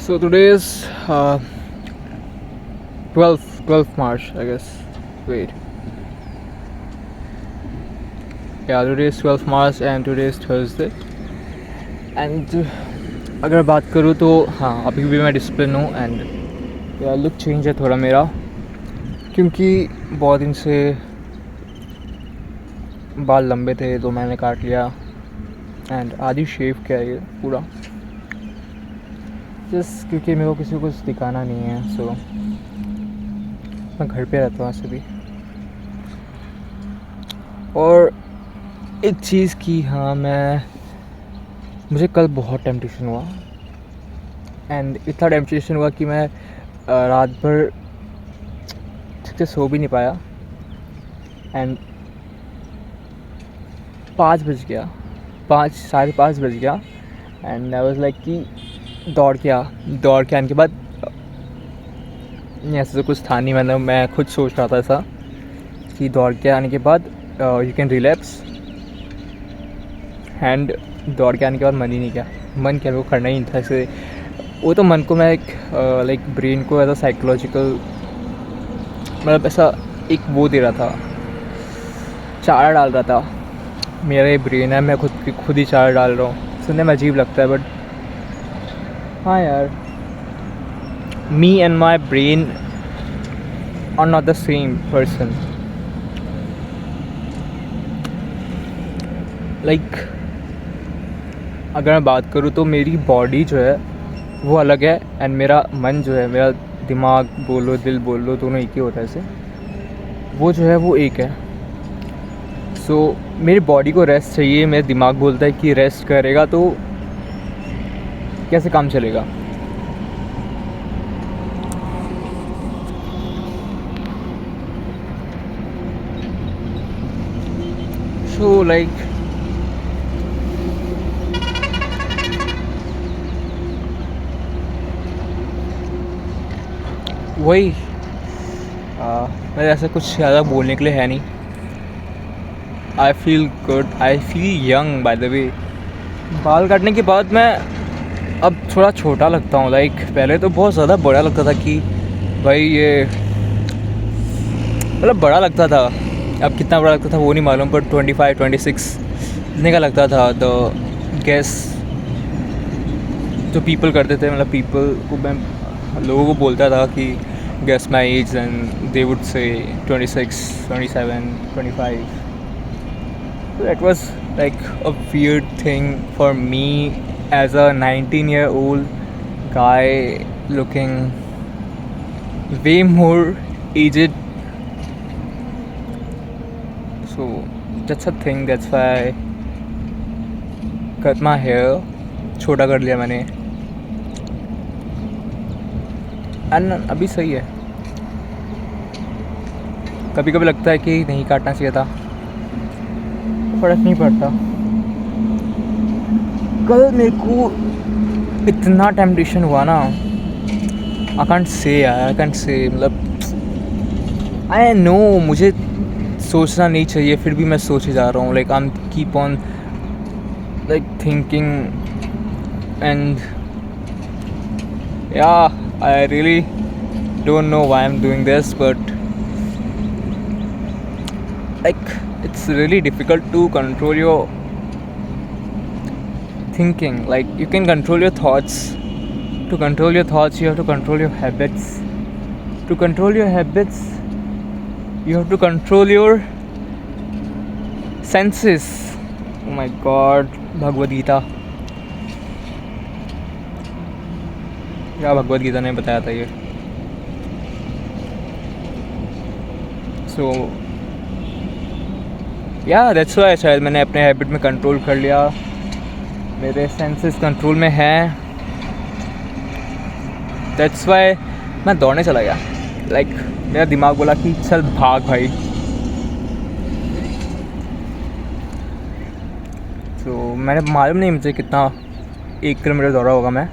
So today is 12th March, I guess. Wait. Yeah, today is 12th March and today is Thursday. And अगर बात करूँ तो हाँ, अभी भी मैं डिसिप्लिन हूँ एंड या लुक चेंज है थोड़ा मेरा, क्योंकि बहुत दिन से बाल लंबे थे तो मैंने काट लिया एंड आधी शेव किया ये पूरा, जस्ट क्योंकि मेरे को किसी को कुछ दिखाना नहीं है। सो मैं घर पे रहता हूँ ऐसे भी। और एक चीज़ की, हाँ, मुझे कल बहुत टेम्पटेशन हुआ एंड इतना टेम्पटेशन हुआ कि मैं रात भर ठीक से सो भी नहीं पाया एंड 5 बज गया, 5 साढ़े 5 बज गया एंड आई वाज लाइक कि दौड़ के आने के बाद ऐसा तो कुछ था नहीं, मतलब मैं खुद सोच रहा था ऐसा कि दौड़ के आने के बाद यू कैन रिलैक्स एंड दौड़ के आने के बाद मन ही नहीं किया, मन क्या वो करना ही नहीं था ऐसे। वो तो मन को मैं एक लाइक ब्रेन को ऐसा साइकोलॉजिकल, मतलब ऐसा एक वो दे रहा था, चारा डाल रहा था। मेरा ये ब्रेन है, मैं खुद ही चारा डाल रहा हूँ। सुनने में अजीब लगता है बट हाँ यार, me and my brain are not the same person. Like अगर मैं बात करूँ तो मेरी बॉडी जो है वो अलग है एंड मेरा मन जो है, मेरा दिमाग बोलो दिल बोलो दोनों एक ही होता है ऐसे, वो जो है वो एक है। सो मेरी बॉडी को रेस्ट चाहिए, मेरा दिमाग बोलता है कि रेस्ट करेगा तो कैसे काम चलेगा। सो लाइक वही मेरे ऐसा कुछ ज़्यादा बोलने के लिए है नहीं। I feel good, I feel young by the way. बाल काटने के बाद मैं अब थोड़ा छोटा लगता हूँ। लाइक पहले तो बहुत ज़्यादा बड़ा लगता था कि भाई ये, मतलब बड़ा लगता था। अब कितना बड़ा लगता था वो नहीं मालूम, पर 25-26 इतने का लगता था। द गैस जो पीपल करते थे, मतलब पीपल को मैं लोगों को बोलता था कि guess my age and they would say 26, 27, 25. So that was like a weird thing for me as a 19-year-old guy looking way more aged. So that's a thing, that's why I cut my hair, छोटा कर लिया मैंने and अभी सही है। कभी कभी लगता है कि नहीं काटना चाहिए था, फ़र्क नहीं पड़ता। कल मेरे को इतना टेम्पटेशन हुआ ना, आई कांट से मतलब आई नो मुझे सोचना नहीं चाहिए, फिर भी मैं सोचे जा रहा हूँ। Like I am keep on like thinking and या I really don't know why I'm doing this, but like it's really difficult to control your thinking. Like you can control your thoughts. To control your thoughts, you have to control your habits. To control your habits, you have to control your senses. Oh my God, Bhagavad Gita. क्या भगवद गीता ने बताया था ये। सो या that's why शायद मैंने अपने habit में कंट्रोल कर लिया, मेरे सेंसेस कंट्रोल में हैं। दैट्स व्हाई मैं दौड़ने चला गया। लाइक मेरा दिमाग बोला कि चल भाग भाई। तो मैंने मालूम नहीं मुझे कितना 1 किलोमीटर दौड़ा होगा मैं,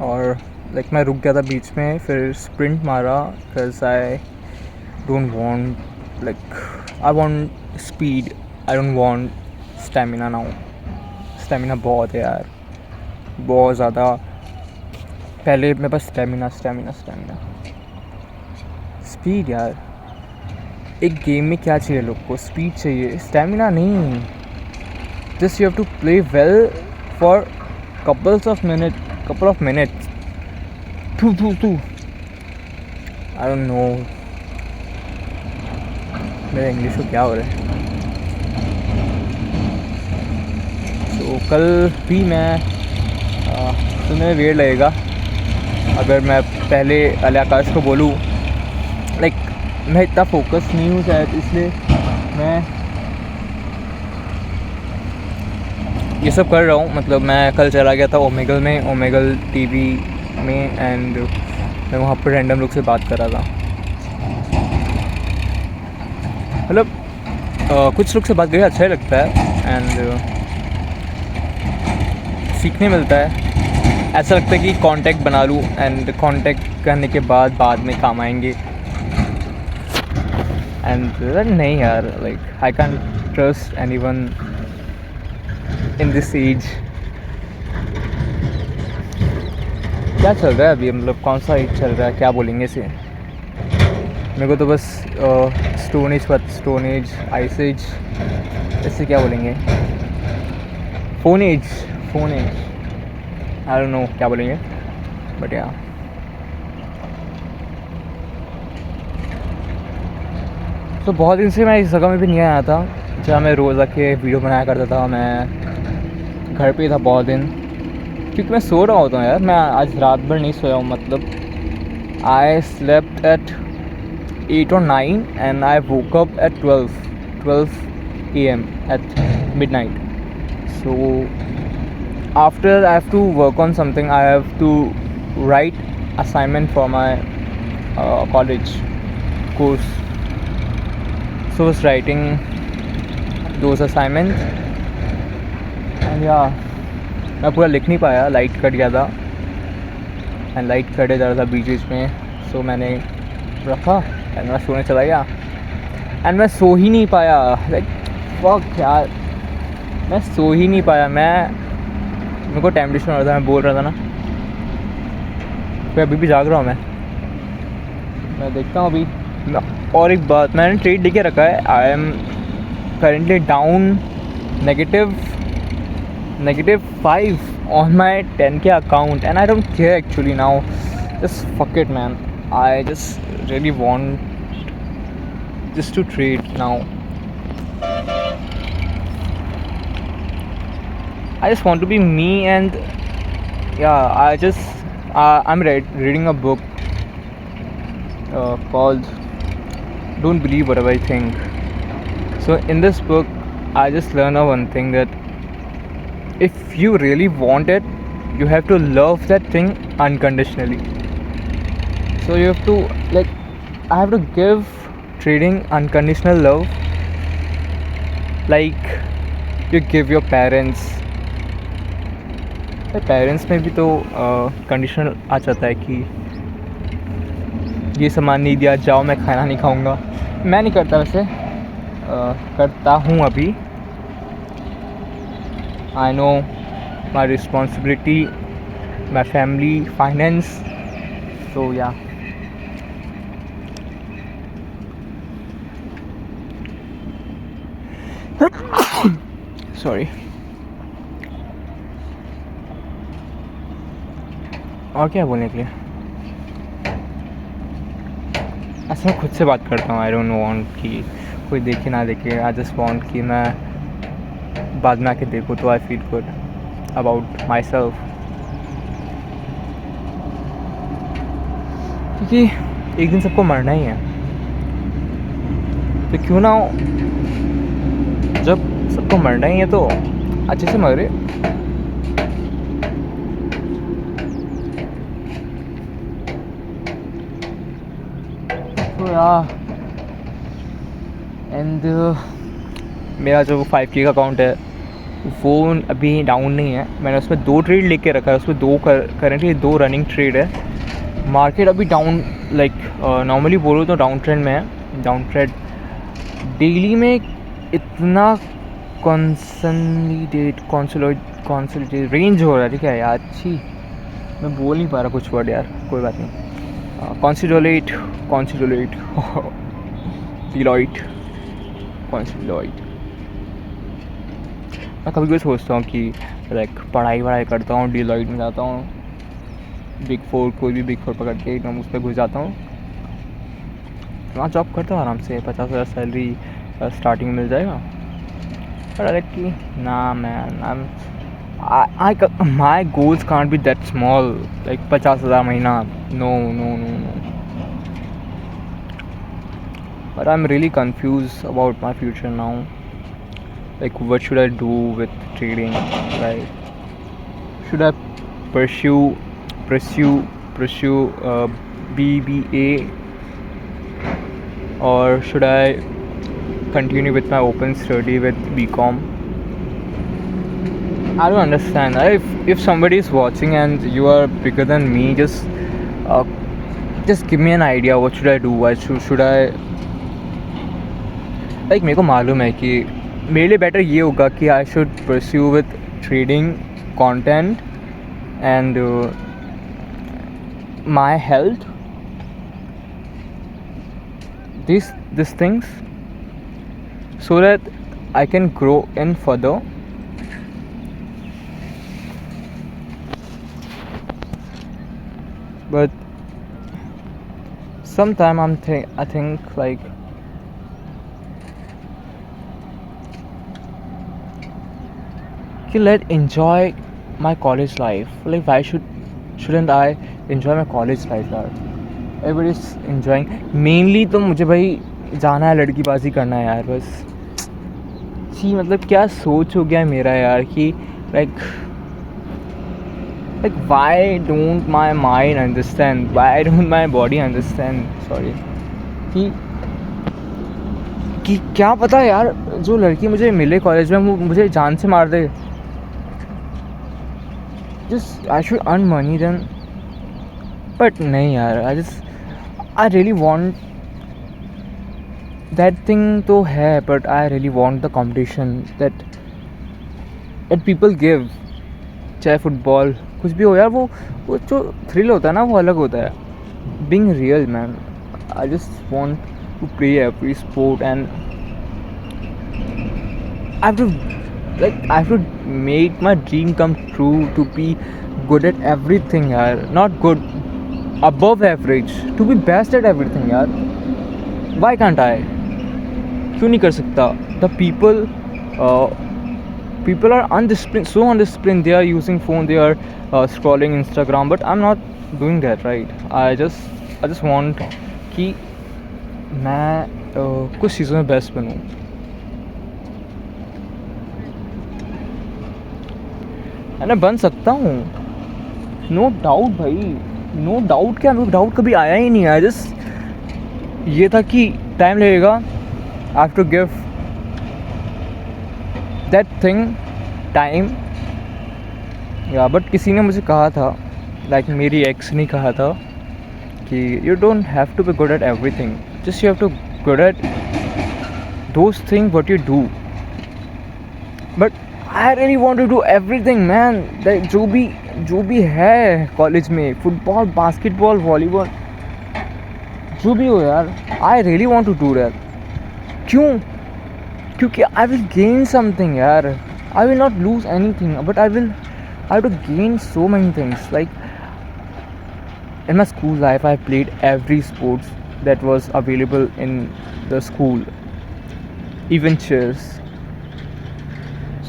और लाइक मैं रुक गया था बीच में, फिर स्प्रिंट मारा because I don't want, like I want speed, I don't want stamina now. Stamina बहुत है यार, बहुत ज़्यादा। पहले मेरे पास स्टेमिना स्पीड यार, एक गेम में क्या चाहिए लोग को? स्पीड चाहिए, स्टेमिना नहीं. Just you have to play well for couple of minutes. Two. I don't know. मेरे इंग्लिश को क्या हो रहा है? तो कल भी मैं तुम्हें वेट लगेगा अगर मैं पहले अली आकाश को बोलूँ. लाइक मैं इतना फोकस नहीं हूँ शायद, इसलिए मैं ये सब कर रहा हूँ. मतलब मैं कल चला गया था ओमेगल टीवी में, एंड मैं वहाँ पर रैंडम लोग से बात कर रहा था. मतलब कुछ लोग से बात करके अच्छा ही लगता है, एंड सीखने मिलता है. ऐसा लगता है कि कांटेक्ट बना लूँ, एंड कांटेक्ट करने के बाद में काम आएंगे. एंड नहीं यार, like I can trust anyone in this age. क्या चल रहा है अभी, मतलब कौन सा एज चल रहा है, क्या बोलेंगे इसे? मेरे को तो बस स्टोन एज, आइस एज, इससे क्या बोलेंगे? Phone age, I don't know क्या बोलेंगे, बट या. तो बहुत दिन से मैं इस जगह में भी नहीं आया था जहाँ मैं रोज़ आके वीडियो बनाया करता था. मैं घर पे ही था बहुत दिन, क्योंकि मैं सो रहा होता हूँ यार. मैं आज रात भर नहीं सोया हूँ. मतलब I slept at 8 or 9 and I woke up at 12 a.m. at midnight. So after I have to work on something. I have to write assignment for my college course. So I was writing those assignments, and yeah, मैं पूरा लिख नहीं पाया, light cut गया था, and light कटे जा रहा था बीच में. सो मैंने रखा एंड मैं सोने चला गया, एंड मैं सो ही नहीं पाया. लाइक फक यार, मैं सो ही नहीं पाया. मेरे को टाइम डिस्टर्ब हो रहा था, मैं बोल रहा था ना. फिर अभी भी जाग रहा हूँ मैं देखता हूँ अभी. और एक बात, मैंने ट्रेड लेके रखा है. I am currently down -5 on my 10K account, and I don't care actually now. Just fuck it, man. I just really want just to trade now. I just want to be me, and yeah, I'm reading a book called Don't Believe Whatever I Think. So in this book I just learned one thing, that if you really want it, you have to love that thing unconditionally. So you have to, like, I have to give trading unconditional love, like you give your parents. Parents में भी तो conditional आ जाता है कि ये सामान नहीं दिया जाओ, मैं खाना नहीं खाऊंगा. मैं नहीं करता वैसे, करता हूँ अभी. I know my responsibility, my family, finance. So yeah. Sorry. और क्या बोलने के लिए? ऐसा मैं खुद से बात करता हूँ. आई डोंट वांट कि कोई देखे ना देखे. आई जस्ट वांट कि मैं बाद में आके देखो तो I feel good about my self. क्योंकि एक दिन सबको मरना ही है, तो क्यों ना हो, जब सबको मरना ही है तो अच्छे से मरे. तो यार, एंड मेरा जो 5K का अकाउंट है वो अभी डाउन नहीं है. मैंने उसमें 2 ट्रेड लेके रखा है. उसमें 2 करेंटली 2 रनिंग ट्रेड है. मार्केट अभी डाउन, लाइक नॉर्मली बोलो तो डाउन ट्रेंड में है. डाउन ट्रेंड डेली में इतना कॉन्सोलिडेट रेंज हो रहा है. ठीक है यार, अच्छी मैं बोल नहीं पा रहा कुछ वर्ड यार, कोई बात नहीं. Considerate, considerate, Deloitte, considerate. मैं कभी कभी सोचता हूँ कि लाइक पढ़ाई करता हूँ, डिलॉइट में जाता हूँ, बिग फोर, कोई भी बिग फोर पकड़ के एकदम उस पर घुस जाता हूँ, वहाँ जॉब करता हूँ आराम से, 50,000 सैलरी स्टार्टिंग मिल जाएगा. पर लाइक कि ना man, my goals can't be that small, like 50,000 महीना, no no no no. But I'm really confused about my future now. Like, what should I do with trading? Like, should I pursue BBA, or should I continue with my open study with BCom? I don't understand. If somebody is watching and you are bigger than me, just give me an idea. What should I do? What should I, like मेरे को मालूम है कि मेरे लिए better ये होगा कि I should pursue with trading, content and my health, this things, so that I can grow in further. But sometime I think like let enjoy my college life. Like, why shouldn't I enjoy my college life यार? Everybody is enjoying. Mainly तो मुझे भाई जाना है, लड़कीबाजी करना है यार बस. जी मतलब क्या सोच हो गया है मेरा यार कि like why don't my mind understand, why don't my body understand, sorry, कि क्या पता यार जो लड़की मुझे मिले कॉलेज में वो मुझे जान से मार दे. Just I should earn money then. But नहीं यार, I really want that thing तो है, but I really want the competition that people give. चाहे फुटबॉल कुछ भी हो यार, वो जो थ्रिल होता है ना वो अलग होता है. Being real man, I just want to play every sport and I have to make my dream come true, to be good at everything यार. Not good, above average, to be best at everything यार. Why can't I? क्यों नहीं कर सकता? The people are undisciplined, so undisciplined. They are using phone, they are scrolling Instagram, but I'm not doing that, right? I just want कि मैं कुछ चीज़ों में बेस्ट बनूँ. मैं बन सकता हूँ, नो डाउट भाई, नो डाउट. क्या डाउट कभी आया ही नहीं है. जस्ट ये था कि टाइम लगेगा, I have to give that thing time. या बट किसी ने मुझे कहा था, लाइक मेरी एक्स ने कहा था कि you don't have to be good at everything, just you have to good at those thing what you do. But I really want to do everything man. जो भी है कॉलेज में, फुटबॉल, बास्केटबॉल, वॉलीबॉल, जो भी हो यार, I really want to do that. क्योंकि I will gain something यार. I will not lose anything, but I have to gain so many things. Like in my school life, I played every sports that was available in the school, even chess.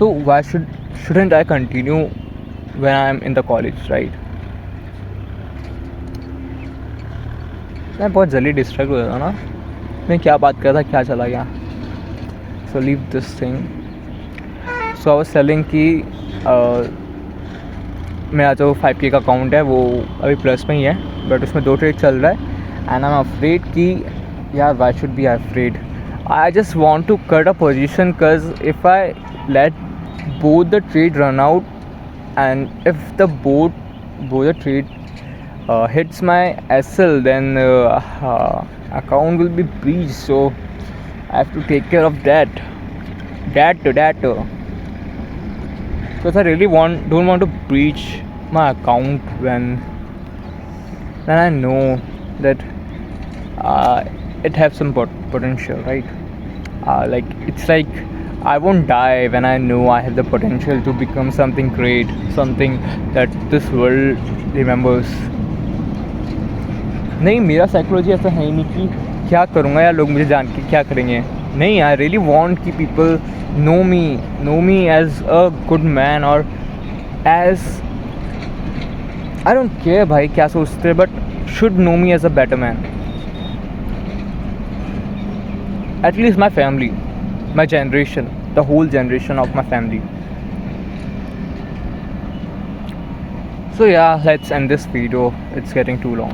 So why shouldn't I continue when I am in the college, right? मैं बहुत जल्दी distract हो जाता ना. मैं क्या बात कर रहा था, क्या चला गया. So leave this thing. So I was telling कि मेरा जो 5K का अकाउंट है वो अभी प्लस में ही है, बट उसमें 2 ट्रेड चल रहा है. एंड आई एम अफ्रेड कि यार why should be afraid? I just want to cut a position, because if I let both the trade run out, and if both the trade hits my SL, then account will be breached. So I have to take care of that. Because I really don't want to breach my account when I know that uh, it has some potential, right? Like it's like I won't die when I know I have the potential to become something great, something that this world remembers. नहीं, मेरा psychology ऐसा है ही नहीं कि क्या करूँगा या लोग मुझे जान के क्या करेंगे. नहीं, आई रियली वॉन्ट कि people know me as a good man और एज आई डोंट केयर भाई क्या सोचते हैं, but should know me as a better man. At least my family, my generation, the whole generation of my family. So yeah, let's end this video. It's getting too long.